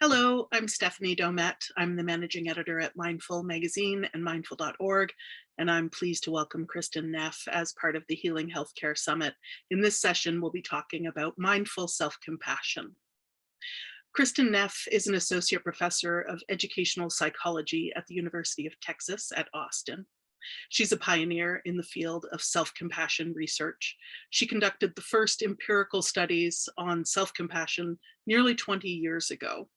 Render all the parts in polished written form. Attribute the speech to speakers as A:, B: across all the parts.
A: Hello, I'm Stephanie Domet. I'm the managing editor at Mindful Magazine and mindful.org, and I'm pleased to welcome Kristin Neff as part of the Healing Healthcare Summit. In this session, we'll be talking about mindful self-compassion. Kristin Neff is an associate professor of educational psychology at the University of Texas at Austin. She's a pioneer in the field of self-compassion research. She conducted the first empirical studies on self-compassion nearly 20 years ago.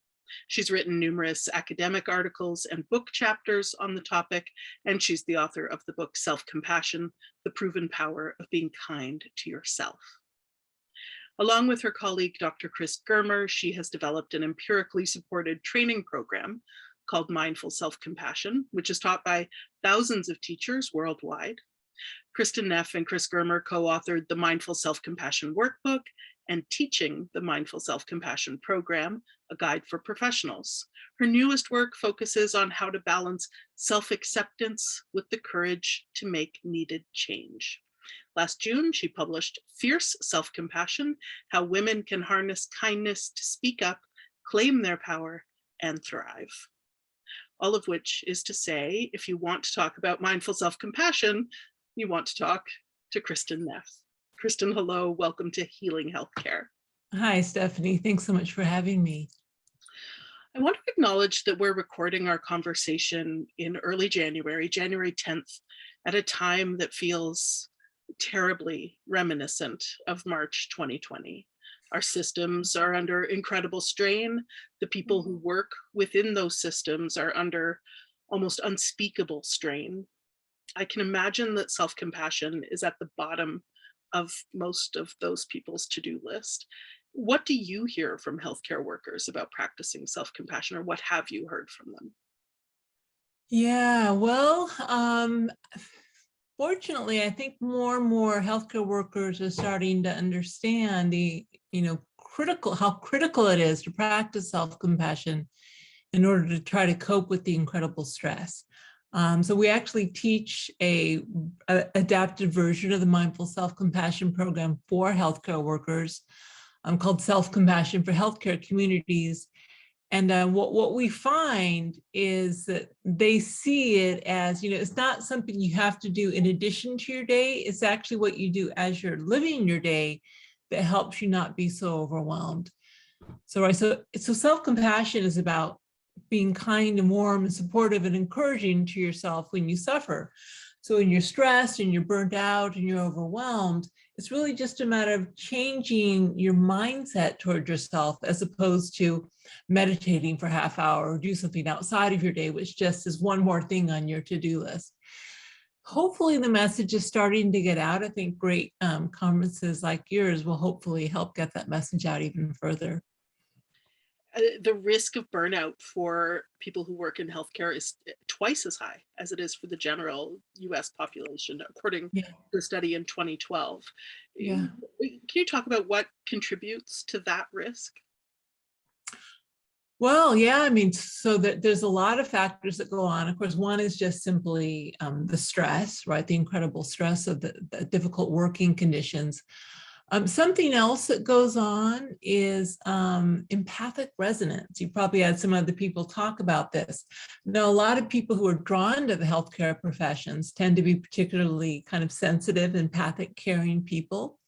A: She's written numerous academic articles and book chapters on the topic, and she's the author of the book Self-Compassion: The Proven Power of Being Kind to Yourself. Along with her colleague, Dr. Chris Germer, she has developed an empirically supported training program called Mindful Self-Compassion, which is taught by thousands of teachers worldwide. Kristin Neff and Chris Germer co-authored the Mindful Self-Compassion Workbook and Teaching the Mindful Self-Compassion Program, a guide for professionals. Her newest work focuses on how to balance self-acceptance with the courage to make needed change. Last June, she published Fierce Self-Compassion: How Women Can Harness Kindness to Speak Up, Claim Their Power, and Thrive. All of which is to say, if you want to talk about mindful self-compassion, you want to talk to Kristin Neff. Kristin, hello, welcome to Healing Healthcare.
B: Hi, Stephanie. Thanks so much for having me.
A: I want to acknowledge that we're recording our conversation in early January, January 10th, at a time that feels terribly reminiscent of March 2020. Our systems are under incredible strain. The people who work within those systems are under almost unspeakable strain. I can imagine that self-compassion is at the bottom of most of those people's to-do list. What do you hear from healthcare workers about practicing self-compassion, or what have you heard from them?
B: Yeah, well, fortunately, I think more and more healthcare workers are starting to understand the, how critical it is to practice self-compassion in order to try to cope with the incredible stress. So we actually teach a adapted version of the Mindful Self-Compassion program for healthcare workers called Self-Compassion for Healthcare Communities. And what we find is that they see it as, it's not something you have to do in addition to your day. It's actually what you do as you're living your day that helps you not be so overwhelmed. So self-compassion is about being kind and warm and supportive and encouraging to yourself when you suffer. So when you're stressed and you're burnt out and you're overwhelmed, it's really just a matter of changing your mindset toward yourself, as opposed to meditating for a half hour or do something outside of your day, which just is one more thing on your to-do list. Hopefully the message is starting to get out. I think great conferences like yours will hopefully help get that message out even further.
A: The risk of burnout for people who work in healthcare is twice as high as it is for the general US population, according to a study in 2012.
B: Yeah.
A: Can you talk about what contributes to that risk?
B: Well, yeah, so there's a lot of factors that go on. Of course, one is just simply the stress, right? The incredible stress of the difficult working conditions. Something else that goes on is empathic resonance. You probably had some other people talk about this. Now, a lot of people who are drawn to the healthcare professions tend to be particularly kind of sensitive, empathic, caring people.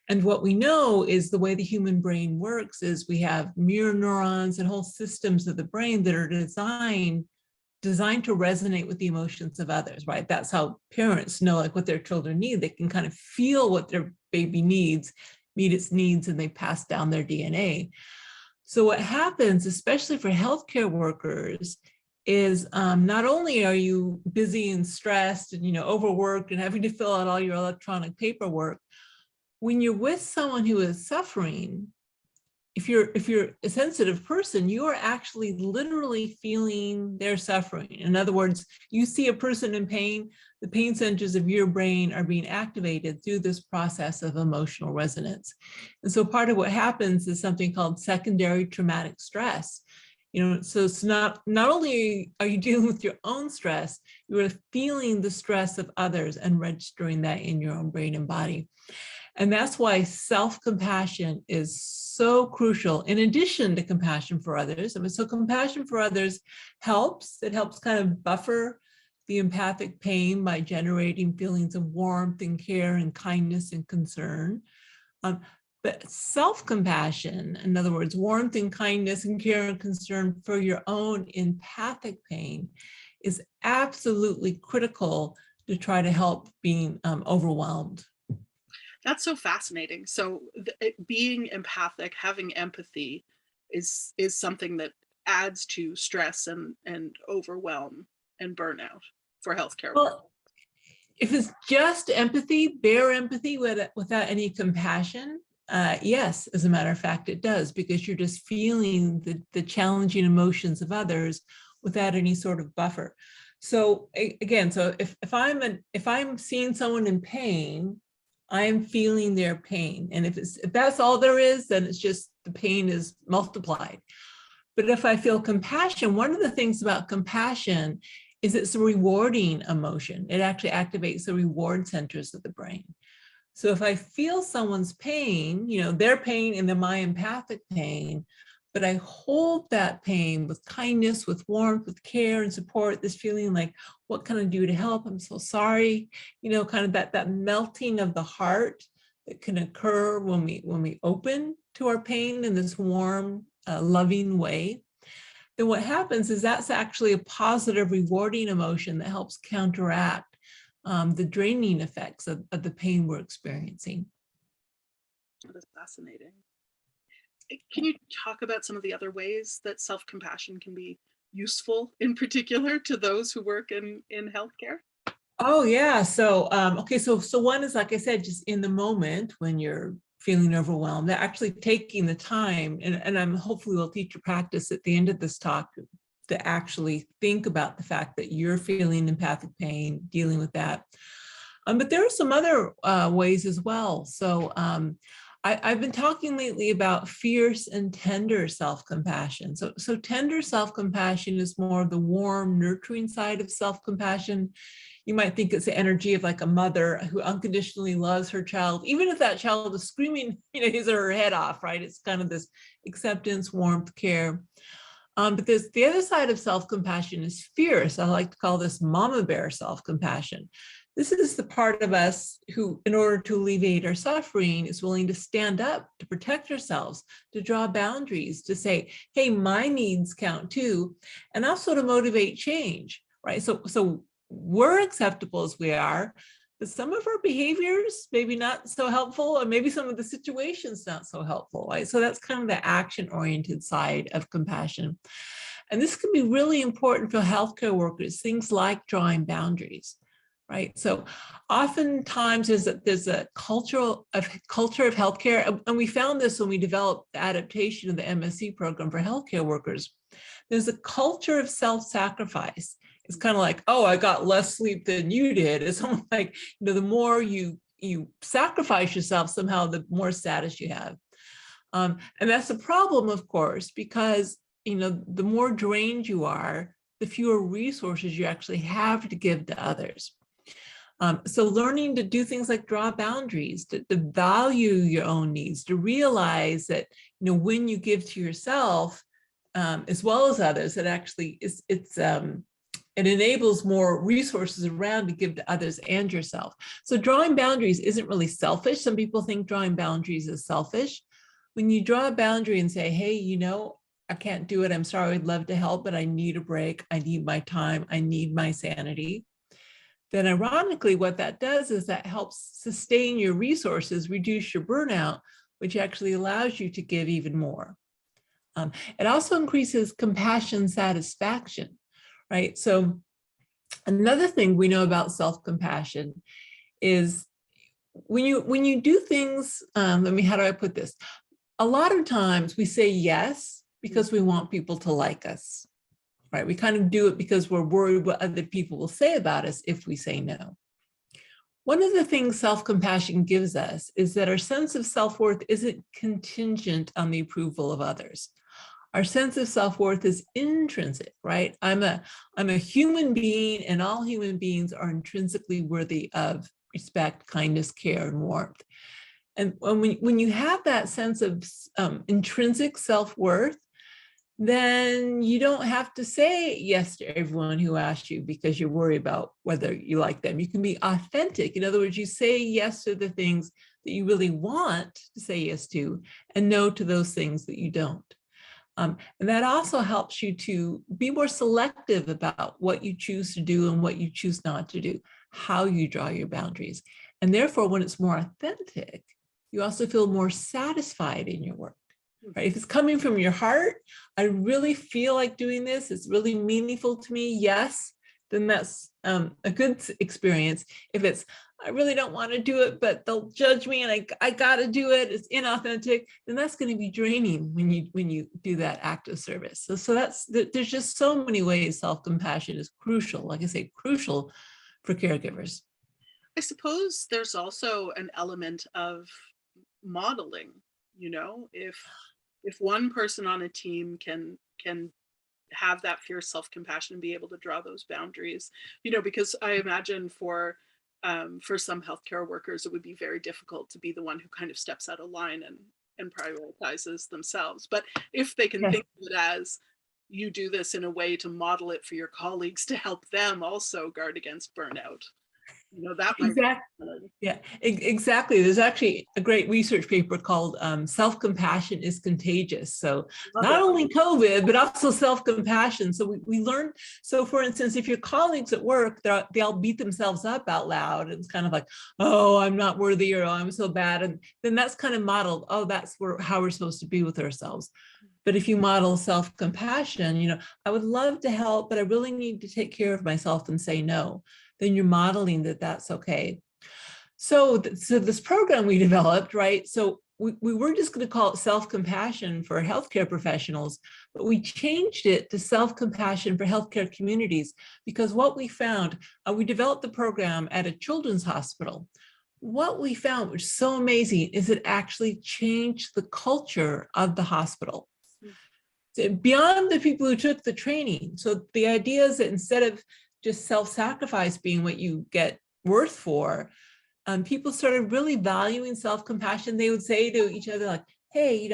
B: And what we know is the way the human brain works is we have mirror neurons and whole systems of the brain that are designed to resonate with the emotions of others, right? That's how parents know like what their children need. They can kind of feel what their baby needs, meet its needs, and they pass down their DNA. So what happens, especially for healthcare workers, is not only are you busy and stressed and overworked and having to fill out all your electronic paperwork, when you're with someone who is suffering, if you're a sensitive person, you are actually literally feeling their suffering. In other words, you see a person in pain, the pain centers of your brain are being activated through this process of emotional resonance. And so part of what happens is something called secondary traumatic stress. So it's not only are you dealing with your own stress, you are feeling the stress of others and registering that in your own brain and body. And that's why self-compassion is so crucial in addition to compassion for others. I mean, so compassion for others helps. It helps kind of buffer the empathic pain by generating feelings of warmth and care and kindness and concern. But self-compassion, in other words, warmth and kindness and care and concern for your own empathic pain, is absolutely critical to try to help being overwhelmed.
A: That's so fascinating. So being empathic, having empathy is something that adds to stress and overwhelm and burnout for healthcare work.
B: Well, if it's just empathy, bare empathy without any compassion, yes, as a matter of fact, it does, because you're just feeling the challenging emotions of others without any sort of buffer. So again, so if I'm seeing someone in pain, I am feeling their pain. And if that's all there is, then it's just the pain is multiplied. But if I feel compassion, one of the things about compassion is it's a rewarding emotion. It actually activates the reward centers of the brain. So if I feel someone's pain, their pain and then my empathic pain, but I hold that pain with kindness, with warmth, with care and support, this feeling like, what can I do to help? I'm so sorry, kind of that melting of the heart that can occur when we open to our pain in this warm, loving way. Then what happens is that's actually a positive, rewarding emotion that helps counteract the draining effects of the pain we're experiencing.
A: That is fascinating. Can you talk about some of the other ways that self-compassion can be useful, in particular to those who work in healthcare?
B: Oh yeah. So okay. So one is, like I said, just in the moment when you're feeling overwhelmed, they're actually taking the time, and I'm hopefully will teach a practice at the end of this talk to actually think about the fact that you're feeling empathic pain, dealing with that. But there are some other ways as well. So I've been talking lately about fierce and tender self-compassion. So tender self-compassion is more of the warm, nurturing side of self-compassion. You might think it's the energy of like a mother who unconditionally loves her child, even if that child is screaming, his or her head off, right? It's kind of this acceptance, warmth, care. But there's the other side of self-compassion is fierce. I like to call this mama bear self-compassion. This is the part of us who, in order to alleviate our suffering, is willing to stand up, to protect ourselves, to draw boundaries, to say, hey, my needs count too, and also to motivate change, right? So we're acceptable as we are, but some of our behaviors maybe not so helpful, or maybe some of the situations not so helpful, right? So that's kind of the action-oriented side of compassion. And this can be really important for healthcare workers, things like drawing boundaries. Right. So oftentimes there's a culture of healthcare, and we found this when we developed the adaptation of the MSc program for healthcare workers. There's a culture of self-sacrifice. It's kind of like, oh, I got less sleep than you did. It's almost like, the more you sacrifice yourself, somehow the more status you have. And that's a problem, of course, because, the more drained you are, the fewer resources you actually have to give to others. So learning to do things like draw boundaries, to value your own needs, to realize that, when you give to yourself, as well as others, it actually it enables more resources around to give to others and yourself. So drawing boundaries isn't really selfish. Some people think drawing boundaries is selfish. When you draw a boundary and say, hey, I can't do it. I'm sorry, I'd love to help, but I need a break. I need my time. I need my sanity. Then ironically, what that does is that helps sustain your resources, reduce your burnout, which actually allows you to give even more. It also increases compassion satisfaction, right? So another thing we know about self-compassion is when you do things, how do I put this? A lot of times we say yes because we want people to like us. Right? We kind of do it because we're worried what other people will say about us if we say no. One of the things self-compassion gives us is that our sense of self-worth isn't contingent on the approval of others. Our sense of self-worth is intrinsic, right? I'm a human being, and all human beings are intrinsically worthy of respect, kindness, care, and warmth. And when you have that sense of intrinsic self-worth, then you don't have to say yes to everyone who asks you because you're worried about whether you like them. You can be authentic. In other words, you say yes to the things that you really want to say yes to, and no to those things that you don't. And that also helps you to be more selective about what you choose to do and what you choose not to do, how you draw your boundaries. And therefore, when it's more authentic, you also feel more satisfied in your work. Right? If it's coming from your heart, I really feel like doing this, it's really meaningful to me, yes, then that's a good experience. If it's, I really don't want to do it, but they'll judge me and I got to do it, it's inauthentic, then that's going to be draining when you do that act of service. So there's just so many ways self-compassion is crucial, like I say, crucial for caregivers.
A: I suppose there's also an element of modeling, if one person on a team can have that fierce self-compassion and be able to draw those boundaries, because I imagine for some healthcare workers, it would be very difficult to be the one who kind of steps out of line and prioritizes themselves. But if they can think of it as you do this in a way to model it for your colleagues to help them also guard against burnout, that might
B: exactly. Yeah, exactly. There's actually a great research paper called Self-Compassion is Contagious. So not only COVID, but also self-compassion. So we learned, so for instance, if your colleagues at work, they'll beat themselves up out loud. It's kind of like, oh, I'm not worthy, or oh, I'm so bad. And then that's kind of modeled, oh, that's how we're supposed to be with ourselves. But if you model self-compassion, I would love to help, but I really need to take care of myself and say no. Then you're modeling that that's okay. So this program we developed, right? So we were just going to call it self-compassion for healthcare professionals, but we changed it to self-compassion for healthcare communities, because what we found, we developed the program at a children's hospital. What we found, which is so amazing, is it actually changed the culture of the hospital. Beyond the people who took the training. So the idea is that instead of just self-sacrifice being what you get worth for, people started really valuing self-compassion. They would say to each other, like, hey,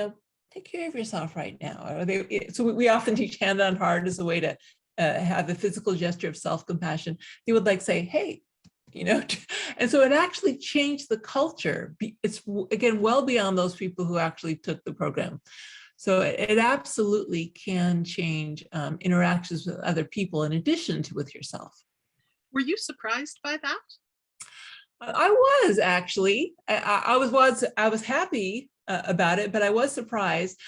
B: take care of yourself right now. So we often teach hand on heart as a way to have a physical gesture of self-compassion. They would say, hey, and so it actually changed the culture. It's, again, well beyond those people who actually took the program. So it absolutely can change interactions with other people in addition to with yourself.
A: Were you surprised by that?
B: I was actually. I was happy about it, but I was surprised.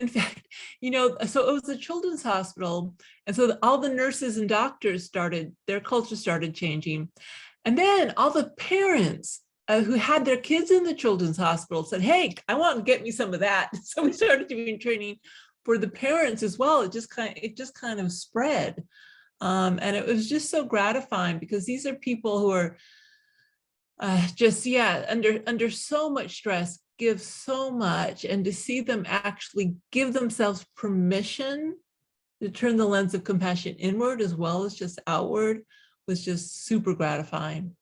B: In fact, so it was a children's hospital, and so all the nurses and doctors their culture started changing, and then all the parents who had their kids in the children's hospital said, hey, I want to get me some of that. So we started doing training for the parents as well. It just kind of spread. And it was just so gratifying, because these are people who are under so much stress, give so much, and to see them actually give themselves permission to turn the lens of compassion inward as well as just outward was just super gratifying.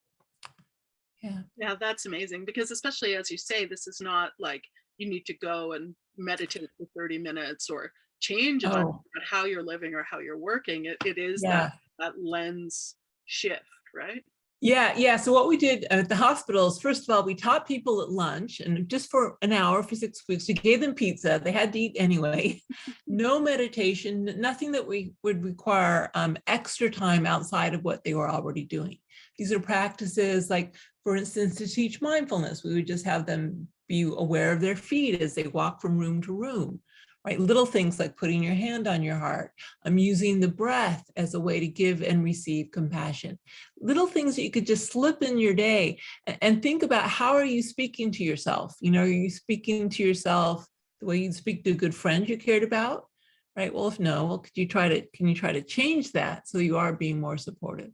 A: Yeah, that's amazing, because especially as you say, this is not like you need to go and meditate for 30 minutes or change about how you're living or how you're working. It is that lens shift, right?
B: Yeah. So what we did at the hospitals, first of all, we taught people at lunch, and just for an hour for 6 weeks, we gave them pizza. They had to eat anyway. No meditation, nothing that we would require extra time outside of what they were already doing. These are practices like, for instance, to teach mindfulness. We would just have them be aware of their feet as they walk from room to room. Right? Little things like putting your hand on your heart, using the breath as a way to give and receive compassion. Little things that you could just slip in your day and think about, how are you speaking to yourself? Are you speaking to yourself the way you'd speak to a good friend you cared about? Right? Well, if no, well, can you try to change that so you are being more supportive?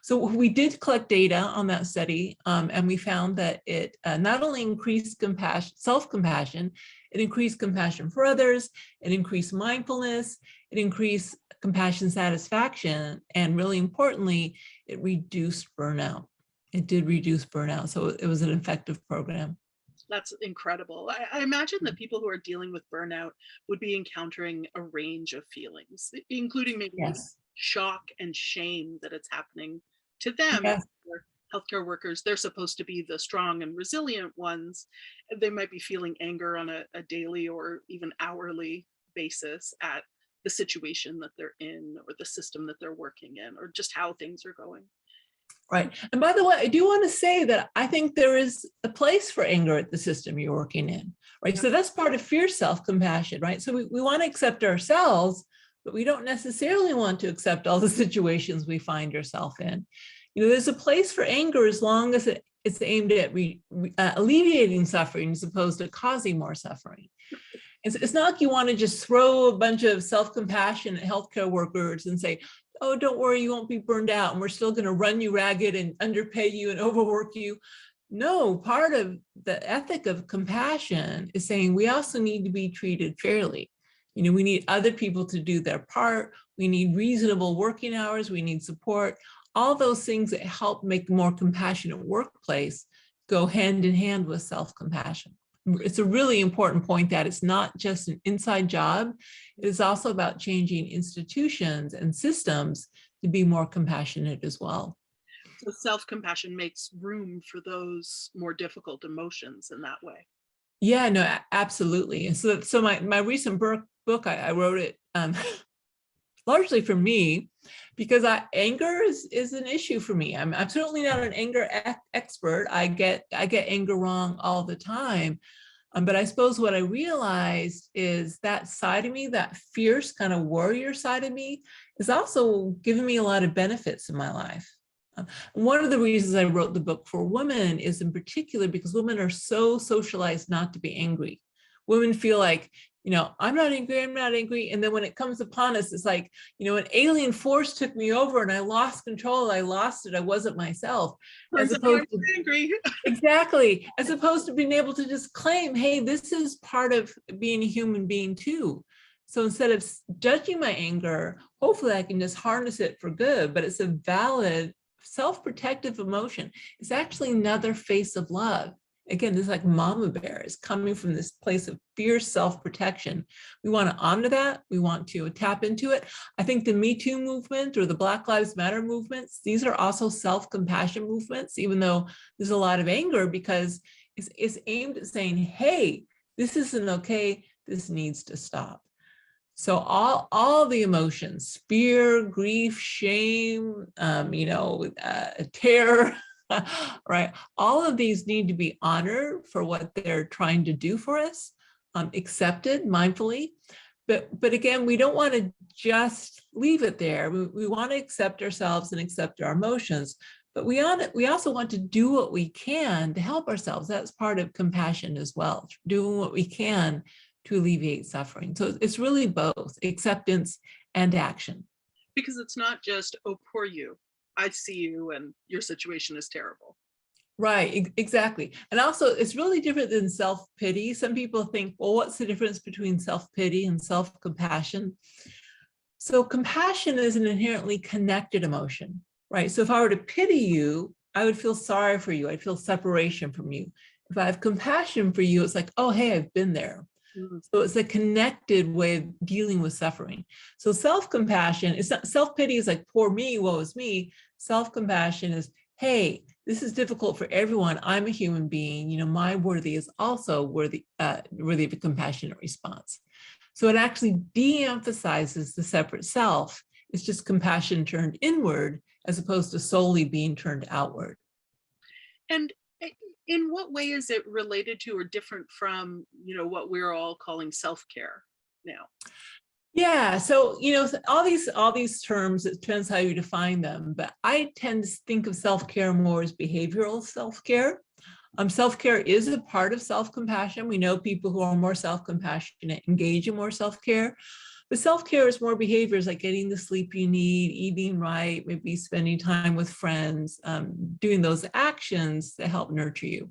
B: So we did collect data on that study, and we found that it not only increased self-compassion, it increased compassion for others, it increased mindfulness, it increased compassion satisfaction, and really importantly, it reduced burnout. It did reduce burnout. So it was an effective program.
A: That's incredible. I imagine that people who are dealing with burnout would be encountering a range of feelings, including maybe
B: Yes.
A: shock and shame that it's happening to them.
B: Yes.
A: They're healthcare workers, they're supposed to be the strong and resilient ones. They might be feeling anger on a daily or even hourly basis at the situation that they're in, or the system that they're working in, or just how things are going.
B: Right. And by the way, I do want to say that I think there is a place for anger at the system you're working in, right?
A: Yeah.
B: So that's part of fierce self-compassion, right? So we want to accept ourselves, but we don't necessarily want to accept all the situations we find ourselves in. There's a place for anger as long as it's aimed at alleviating suffering as opposed to causing more suffering. It's not like you want to just throw a bunch of self-compassion at healthcare workers and say, oh, don't worry, you won't be burned out, and we're still going to run you ragged and underpay you and overwork you. No, part of the ethic of compassion is saying we also need to be treated fairly. We need other people to do their part. We need reasonable working hours. We need support. All those things that help make a more compassionate workplace go hand in hand with self-compassion. It's a really important point that it's not just an inside job. It is also about changing institutions and systems to be more compassionate as well.
A: So self-compassion makes room for those more difficult emotions in that way.
B: Yeah, no, absolutely. And so my recent book, I wrote it largely for me, because anger is an issue for me. I'm certainly not an anger expert. I get anger wrong all the time. But I suppose what I realized is that side of me, that fierce kind of warrior side of me, is also giving me a lot of benefits in my life. One of the reasons I wrote the book for women is in particular because women are so socialized not to be angry. Women feel like, I'm not angry. And then when it comes upon us, it's like, an alien force took me over and I lost control. I lost it. I wasn't myself. As opposed to
A: angry.
B: Exactly. As opposed to being able to just claim, hey, this is part of being a human being too. So instead of judging my anger, hopefully I can just harness it for good, but it's a valid self-protective emotion. It's actually another face of love. Again, this is like mama bear is coming from this place of fierce self-protection. We want to honor that. We want to tap into it. I think the Me Too movement or the Black Lives Matter movements, these are also self-compassion movements, even though there's a lot of anger because it's aimed at saying, hey, this isn't okay. This needs to stop. So all the emotions, fear, grief, shame, terror, right? All of these need to be honored for what they're trying to do for us, accepted mindfully. But again, we don't want to just leave it there. We want to accept ourselves and accept our emotions, but we also want to do what we can to help ourselves. That's part of compassion as well, doing what we can to alleviate suffering. So it's really both acceptance and action.
A: Because it's not just, oh, poor you, I see you and your situation is terrible.
B: Right, exactly. And also it's really different than self-pity. Some people think, well, what's the difference between self-pity and self-compassion? So compassion is an inherently connected emotion, right? So if I were to pity you, I would feel sorry for you. I'd feel separation from you. If I have compassion for you, it's like, oh, hey, I've been there. So it's a connected way of dealing with suffering. So self-compassion, it's not, self-pity is like, poor me, woe is me. Self-compassion is, hey, this is difficult for everyone. I'm a human being. My worthy is also worthy of a compassionate response. So it actually de-emphasizes the separate self. It's just compassion turned inward as opposed to solely being turned outward.
A: And in what way is it related to or different from, what we're all calling self-care now?
B: Yeah, so all these terms, it depends how you define them, but I tend to think of self-care more as behavioral self-care. Self-care is a part of self-compassion. We know people who are more self-compassionate engage in more self-care, but self-care is more behaviors like getting the sleep you need, eating right, maybe spending time with friends, doing those actions that help nurture you.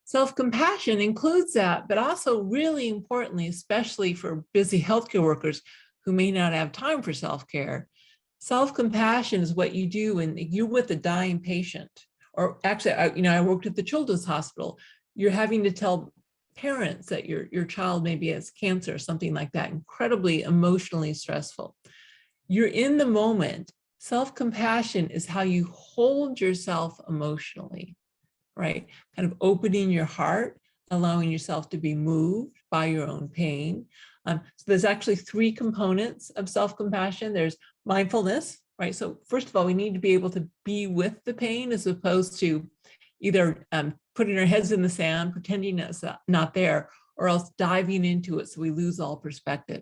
B: Self-compassion includes that, but also really importantly, especially for busy healthcare workers who may not have time for self-care, self-compassion is what you do when you're with a dying patient Or actually, I worked at the Children's Hospital. You're having to tell parents that your child maybe has cancer or something like that, incredibly emotionally stressful. You're in the moment. Self-compassion is how you hold yourself emotionally, right? Kind of opening your heart, allowing yourself to be moved by your own pain. So there's actually 3 components of self-compassion. There's mindfulness, right? So first of all, we need to be able to be with the pain as opposed to either putting our heads in the sand, pretending it's not there, or else diving into it so we lose all perspective.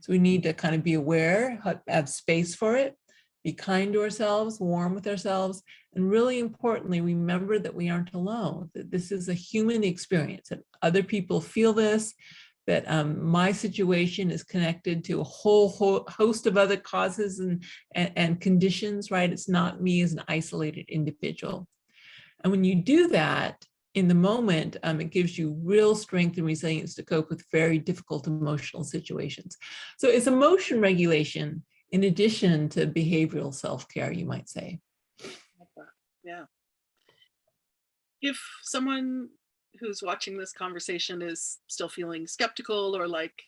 B: So we need to kind of be aware, have space for it, be kind to ourselves, warm with ourselves, and really importantly, remember that we aren't alone, that this is a human experience, that other people feel this, that my situation is connected to a whole host of other causes and conditions, right? It's not me as an isolated individual. And when you do that in the moment, it gives you real strength and resilience to cope with very difficult emotional situations. So it's emotion regulation in addition to behavioral self-care, you might say.
A: Yeah. If someone who's watching this conversation is still feeling skeptical or like,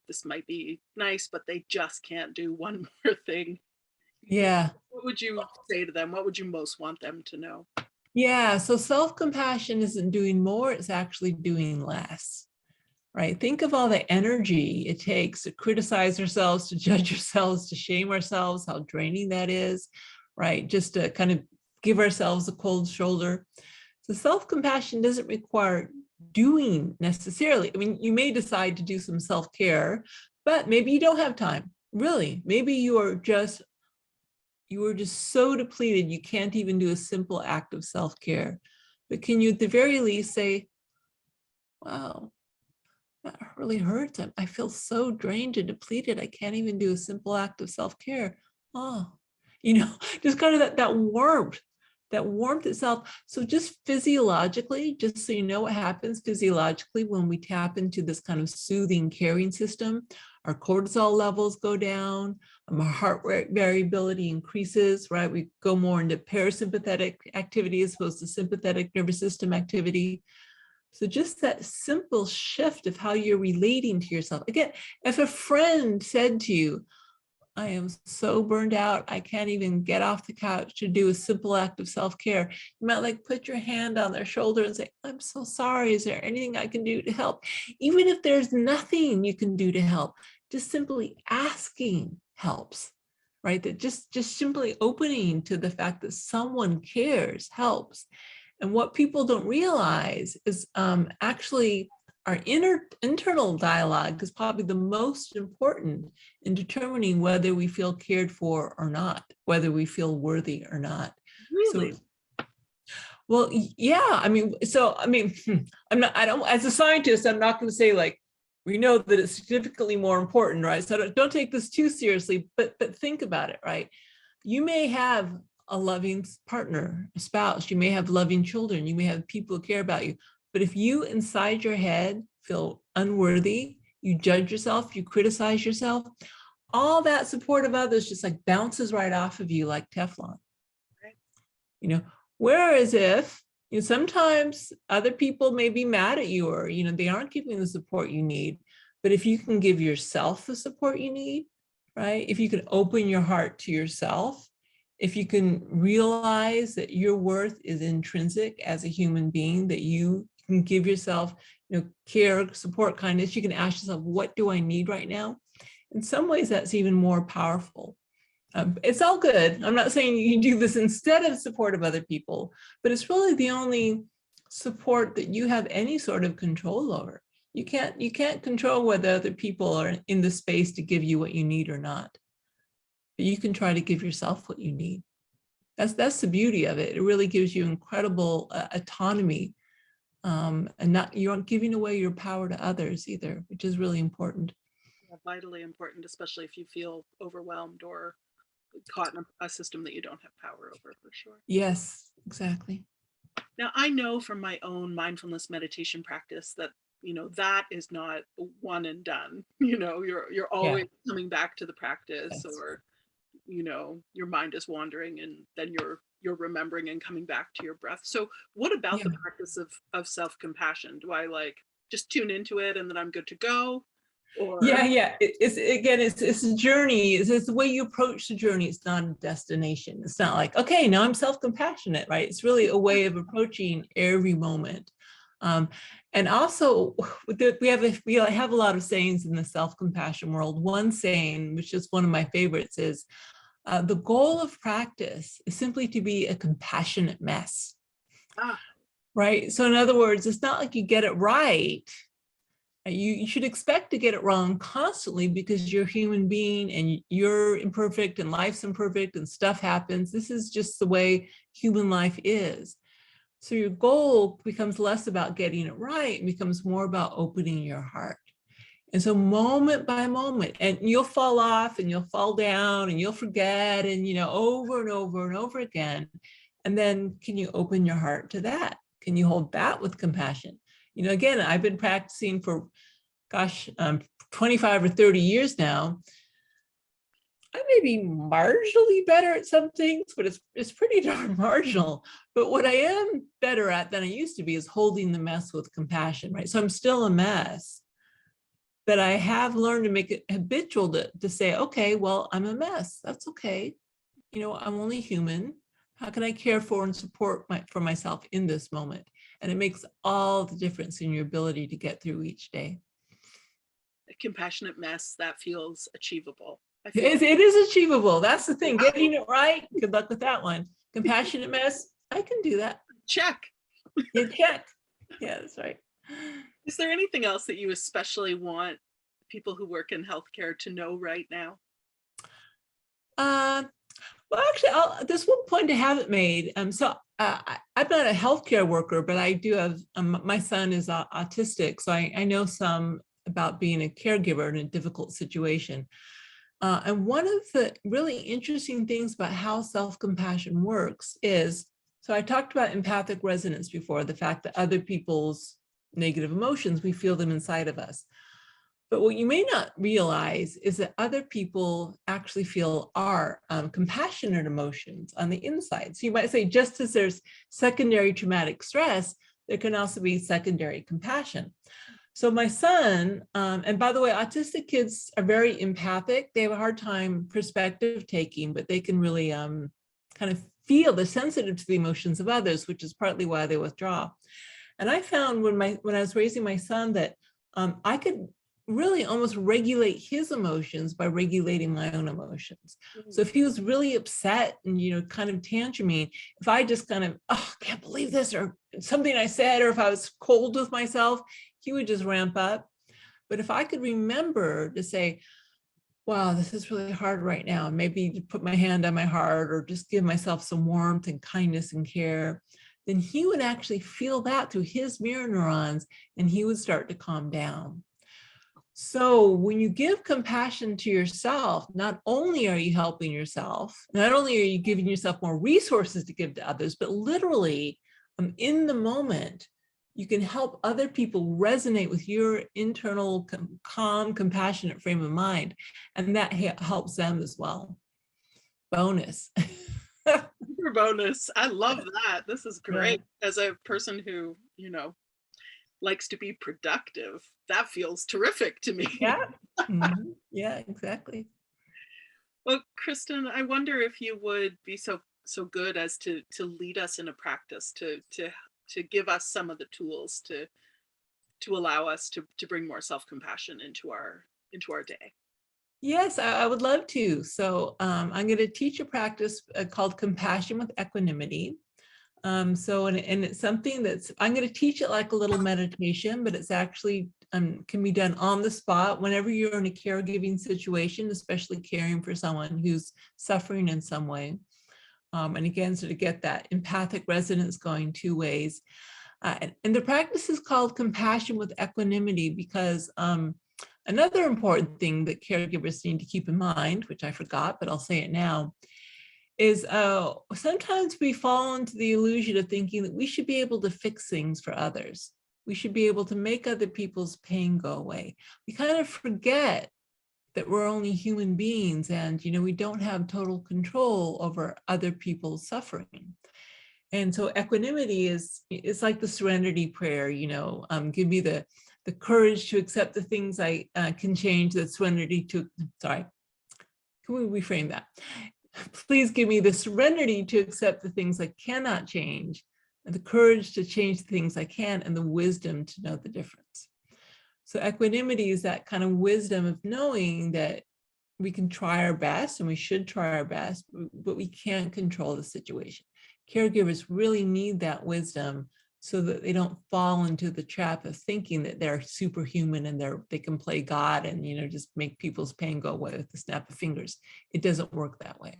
A: this might be nice, but they just can't do one more thing,
B: Yeah.
A: what would you say to them? What would you most want them to know?
B: Yeah. So self-compassion isn't doing more, it's actually doing less, right? Think of all the energy it takes to criticize ourselves, to judge ourselves, to shame ourselves, how draining that is, right? Just to kind of give ourselves a cold shoulder. So self-compassion doesn't require doing necessarily. I mean, you may decide to do some self-care, but maybe you don't have time. Really, maybe you are just so depleted you can't even do a simple act of self-care. But can you at the very least say, wow, that really hurts. I feel so drained and depleted. I can't even do a simple act of self-care. Oh, just kind of that warmth itself. So just physiologically, just so you know what happens physiologically when we tap into this kind of soothing, caring system, our cortisol levels go down, our heart rate variability increases, right? We go more into parasympathetic activity as opposed to sympathetic nervous system activity. So just that simple shift of how you're relating to yourself. Again, if a friend said to you, I am so burned out, I can't even get off the couch to do a simple act of self-care, you might like put your hand on their shoulder and say, I'm so sorry, is there anything I can do to help? Even if there's nothing you can do to help, just simply asking helps, right? That just simply opening to the fact that someone cares helps. And what people don't realize is actually our internal dialogue is probably the most important in determining whether we feel cared for or not, whether we feel worthy or not.
A: Really?
B: So, well, yeah, as a scientist, I'm not going to say like, we know that it's significantly more important, right? So don't take this too seriously, but think about it, right? You may have a loving partner, a spouse, you may have loving children, you may have people who care about you. But if you inside your head feel unworthy, you judge yourself, you criticize yourself, all that support of others just like bounces right off of you like Teflon. Right. Whereas if sometimes other people may be mad at you or they aren't giving the support you need, but if you can give yourself the support you need, right? If you can open your heart to yourself, if you can realize that your worth is intrinsic as a human being, that you can give yourself, care, support, kindness, you can ask yourself, what do I need right now? In some ways, that's even more powerful. It's all good. I'm not saying you do this instead of support of other people, but it's really the only support that you have any sort of control over. You can't control whether other people are in the space to give you what you need or not. But you can try to give yourself what you need. That's the beauty of it. It really gives you incredible autonomy, and you aren't giving away your power to others either, which is really important.
A: Yeah, vitally important, especially if you feel overwhelmed or caught in a system that you don't have power over, for sure.
B: Yes, exactly.
A: Now, I know from my own mindfulness meditation practice that that is not one and done. You're always coming back to the practice,
B: Yes.
A: or your mind is wandering, and then you're remembering and coming back to your breath. So what about
B: Yeah.
A: the practice of self-compassion? Do I like just tune into it and then I'm good to go? Or
B: Yeah. It's again, it's a journey. It's the way you approach the journey. It's not a destination. It's not like, okay, now I'm self-compassionate, right? It's really a way of approaching every moment. And also, we have a lot of sayings in the self-compassion world. One saying, which is one of my favorites, is the goal of practice is simply to be a compassionate mess,
A: ah,
B: right? So in other words, it's not like you get it right. You should expect to get it wrong constantly because you're a human being and you're imperfect and life's imperfect and stuff happens. This is just the way human life is. So your goal becomes less about getting it right and becomes more about opening your heart. And so moment by moment, and you'll fall off and you'll fall down and you'll forget, and over and over and over again. And then can you open your heart to that? Can you hold that with compassion? Again, I've been practicing for, 25 or 30 years now. I may be marginally better at some things, but it's pretty darn marginal. But what I am better at than I used to be is holding the mess with compassion, right? So I'm still a mess, but I have learned to make it habitual to say, okay, well, I'm a mess. That's okay. I'm only human. How can I care for and support for myself in this moment? And it makes all the difference in your ability to get through each day.
A: a compassionate mess that feels achievable. I feel
B: It is achievable. That's the thing.
A: wow.
B: Getting it right. Good luck with that one. Compassionate mess. I can do that.
A: Check.
B: You check. Yeah, that's right.
A: Is there anything else that you especially want people who work in healthcare to know right now?
B: Uh, well, actually, there's one point to have it made. I'm not a healthcare worker, but I do have, my son is autistic. So I know some about being a caregiver in a difficult situation. And one of the really interesting things about how self-compassion works is, so I talked about empathic resonance before, the fact that other people's negative emotions, we feel them inside of us. But what you may not realize is that other people actually feel our compassionate emotions on the inside. So you might say, just as there's secondary traumatic stress, there can also be secondary compassion. So my son, and by the way, autistic kids are very empathic. They have a hard time perspective taking, but they can really kind of feel, they're sensitive to the emotions of others, which is partly why they withdraw. And I found when I was raising my son that I could really almost regulate his emotions by regulating my own emotions. So if he was really upset and, kind of tantruming, if I just kind of, oh, I can't believe this, or something I said, or if I was cold with myself, he would just ramp up. But if I could remember to say, wow, this is really hard right now, maybe put my hand on my heart or just give myself some warmth and kindness and care, then he would actually feel that through his mirror neurons and he would start to calm down. So when you give compassion to yourself, not only are you helping yourself, not only are you giving yourself more resources to give to others, but literally in the moment, you can help other people resonate with your internal calm, compassionate frame of mind. And that helps them as well. Bonus.
A: Super bonus. I love that. This is great. Yeah. As a person who, likes to be productive, that feels terrific to me.
B: Yeah. Mm-hmm. Yeah, exactly.
A: Well, Kristen, I wonder if you would be so good as to lead us in a practice, to give us some of the tools to allow us to bring more self-compassion into our day.
B: Yes, I would love to. So I'm going to teach a practice called compassion with equanimity. And it's something I'm going to teach it like a little meditation, but it's actually can be done on the spot whenever you're in a caregiving situation, especially caring for someone who's suffering in some way. And again, so to get that empathic resonance going two ways. And the practice is called compassion with equanimity because another important thing that caregivers need to keep in mind, which I forgot, but I'll say it now, is sometimes we fall into the illusion of thinking that we should be able to fix things for others. We should be able to make other people's pain go away. We kind of forget that we're only human beings, and we don't have total control over other people's suffering. And so equanimity is like the serenity prayer, give me the courage to accept the things I can change, the serenity to, sorry, can we reframe that? Please give me the serenity to accept the things I cannot change, and the courage to change the things I can, and the wisdom to know the difference. So equanimity is that kind of wisdom of knowing that we can try our best, and we should try our best, but we can't control the situation. Caregivers really need that wisdom so that they don't fall into the trap of thinking that they're superhuman and they can play God and just make people's pain go away with the snap of fingers. It doesn't work that way.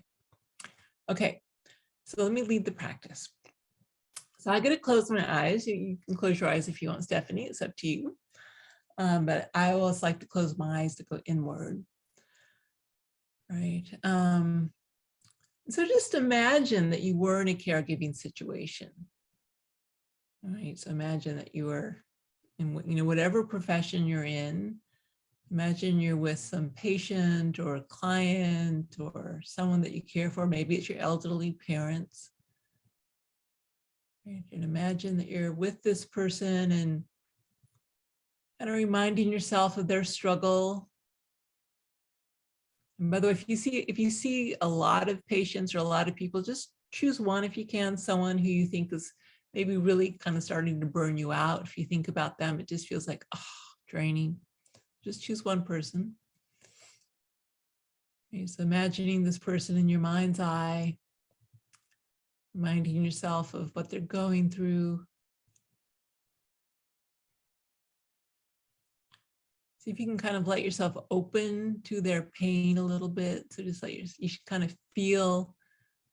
B: Okay, so let me lead the practice. So I'm going to close my eyes. You can close your eyes if you want, Stephanie. It's up to you. But I always like to close my eyes to go inward. Right. So just imagine that you were in a caregiving situation. All right. So imagine that you were in, whatever profession you're in. Imagine you're with some patient or a client or someone that you care for. Maybe it's your elderly parents. Right? And imagine that you're with this person and kind of reminding yourself of their struggle. And by the way, if you see a lot of patients or a lot of people, just choose one if you can, someone who you think is maybe really kind of starting to burn you out. If you think about them, it just feels like, draining. Just choose one person. Okay, so imagining this person in your mind's eye, reminding yourself of what they're going through. See if you can kind of let yourself open to their pain a little bit. So just let you should kind of feel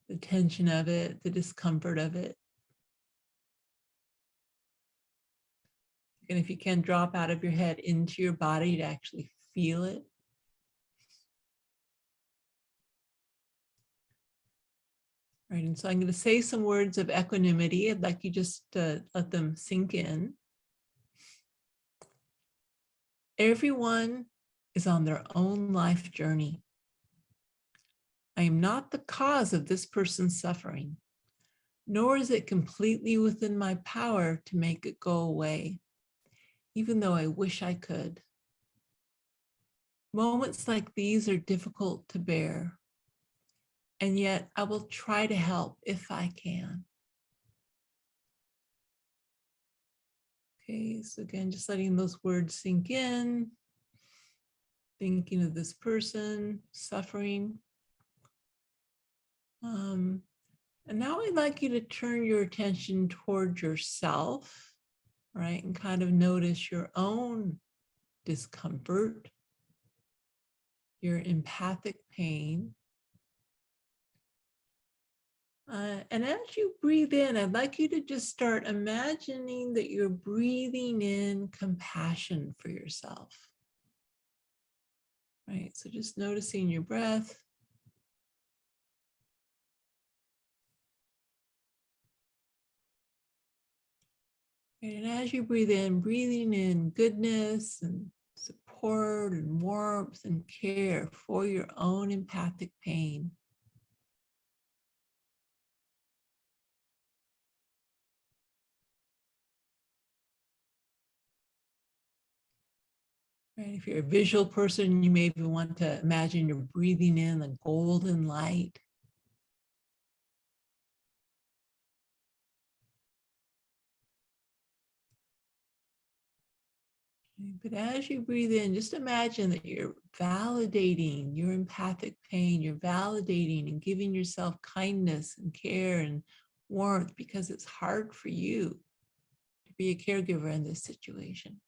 B: the tension of it, the discomfort of it. And if you can, drop out of your head into your body to actually feel it. Right, and so I'm going to say some words of equanimity. I'd like you just to let them sink in. Everyone is on their own life journey. I am not the cause of this person's suffering, nor is it completely within my power to make it go away, even though I wish I could. Moments like these are difficult to bear, and yet I will try to help if I can. Okay, so again, just letting those words sink in, thinking of this person suffering. And now I'd like you to turn your attention toward yourself, right? And kind of notice your own discomfort, your empathic pain. And as you breathe in, I'd like you to just start imagining that you're breathing in compassion for yourself. Right, so just noticing your breath. And as you breathe in, breathing in goodness and support and warmth and care for your own empathic pain. Right, if you're a visual person, you maybe want to imagine you're breathing in the golden light. But as you breathe in, just imagine that you're validating your empathic pain. You're validating and giving yourself kindness and care and warmth because it's hard for you to be a caregiver in this situation.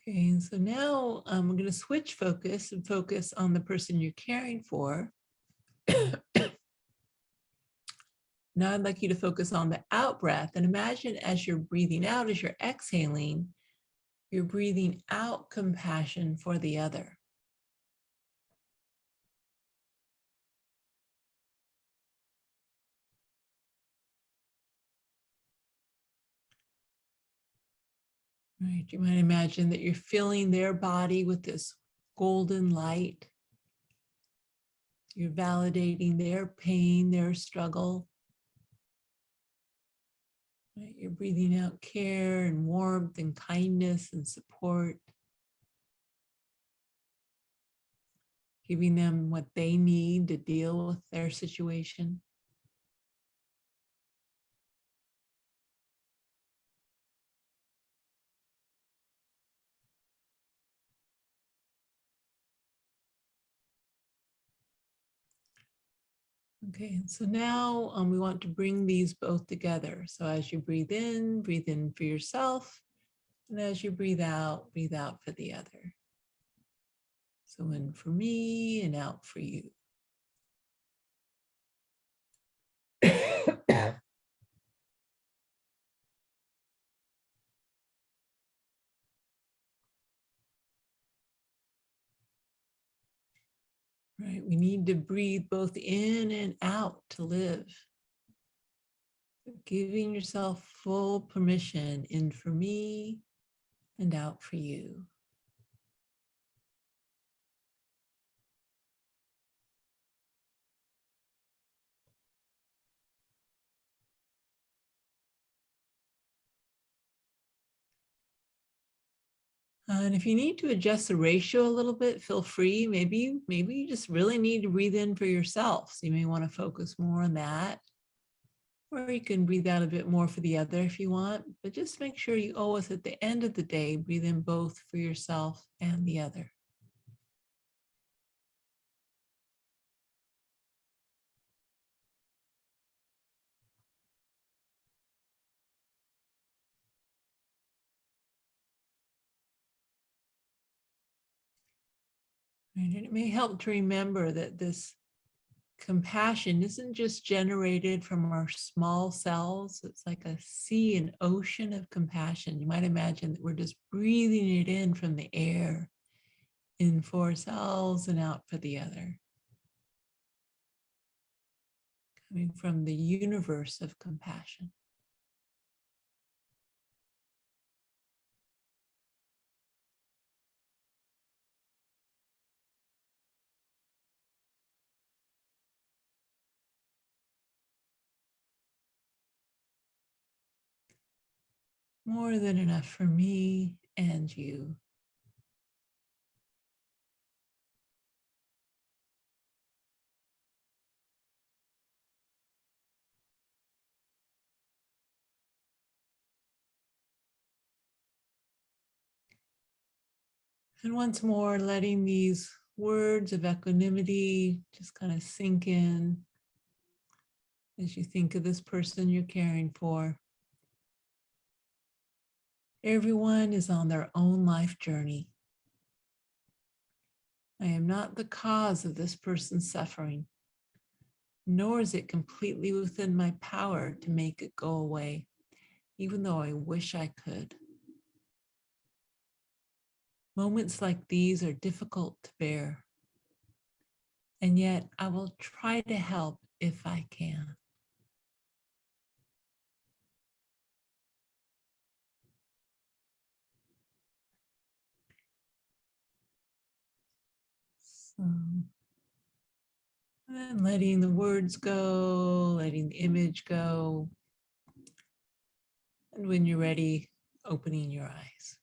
B: Okay, and so now we're going to switch focus and focus on the person you're caring for. Now I'd like you to focus on the out breath and imagine as you're breathing out, as you're exhaling, you're breathing out compassion for the other. Right. You might imagine that you're filling their body with this golden light. You're validating their pain, their struggle. Right? You're breathing out care and warmth and kindness and support, giving them what they need to deal with their situation. Okay, so now we want to bring these both together. So as you breathe in for yourself. And as you breathe out for the other. So in for me and out for you. Right, we need to breathe both in and out to live. Giving yourself full permission in for me and out for you. And if you need to adjust the ratio a little bit, feel free. Maybe you just really need to breathe in for yourself. So you may want to focus more on that. Or you can breathe out a bit more for the other if you want, but just make sure you always, at the end of the day, breathe in both for yourself and the other. And it may help to remember that this compassion isn't just generated from our small cells. It's like a sea and ocean of compassion. You might imagine that we're just breathing it in from the air, in for ourselves and out for the other. Coming from the universe of compassion. More than enough for me and you. And once more, letting these words of equanimity just kind of sink in as you think of this person you're caring for. Everyone is on their own life journey. I am not the cause of this person's suffering, nor is it completely within my power to make it go away, even though I wish I could. Moments like these are difficult to bear, and yet I will try to help if I can. So, and letting the words go, letting the image go. And when you're ready, opening your eyes.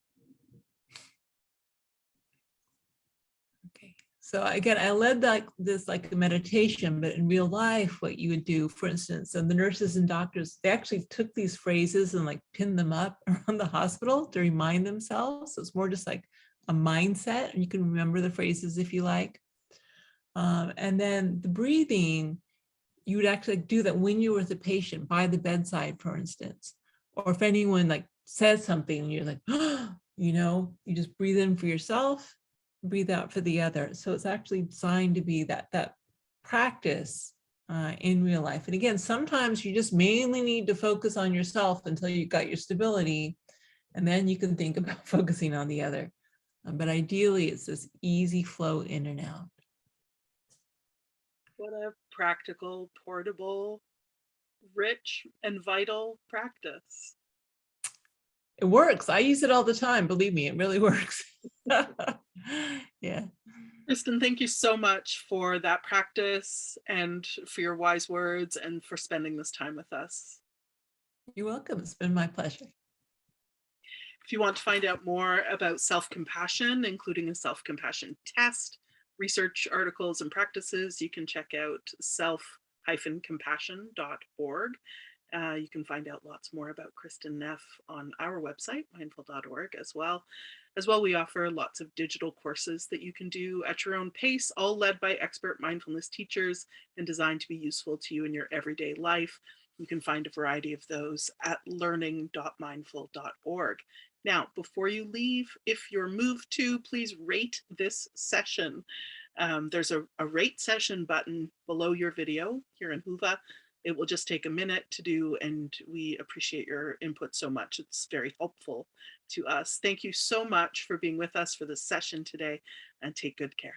B: Okay. So again, I led this like a meditation, but in real life, what you would do, for instance, and the nurses and doctors, they actually took these phrases and like pinned them up around the hospital to remind themselves. So it's more just like a mindset, and you can remember the phrases if you like. And then the breathing, you would actually do that when you were with the patient by the bedside, for instance, or if anyone like says something and you're like, oh, you just breathe in for yourself, breathe out for the other. So it's actually designed to be that practice in real life. And again, sometimes you just mainly need to focus on yourself until you've got your stability, and then you can think about focusing on the other. But ideally, it's this easy flow in and out.
A: What a practical, portable, rich, and vital practice.
B: It works. I use it all the time. Believe me, it really works. Yeah.
A: Kristen, thank you so much for that practice and for your wise words and for spending this time with us.
B: You're welcome. It's been my pleasure.
A: If you want to find out more about self-compassion, including a self-compassion test, research articles and practices, you can check out self-compassion.org. You can find out lots more about Kristen Neff on our website, mindful.org as well. As well, we offer lots of digital courses that you can do at your own pace, all led by expert mindfulness teachers and designed to be useful to you in your everyday life. You can find a variety of those at learning.mindful.org. Now, before you leave, if you're moved to, please rate this session. There's a rate session button below your video here in Whova. It will just take a minute to do, and we appreciate your input so much. It's very helpful to us. Thank you so much for being with us for this session today, and take good care.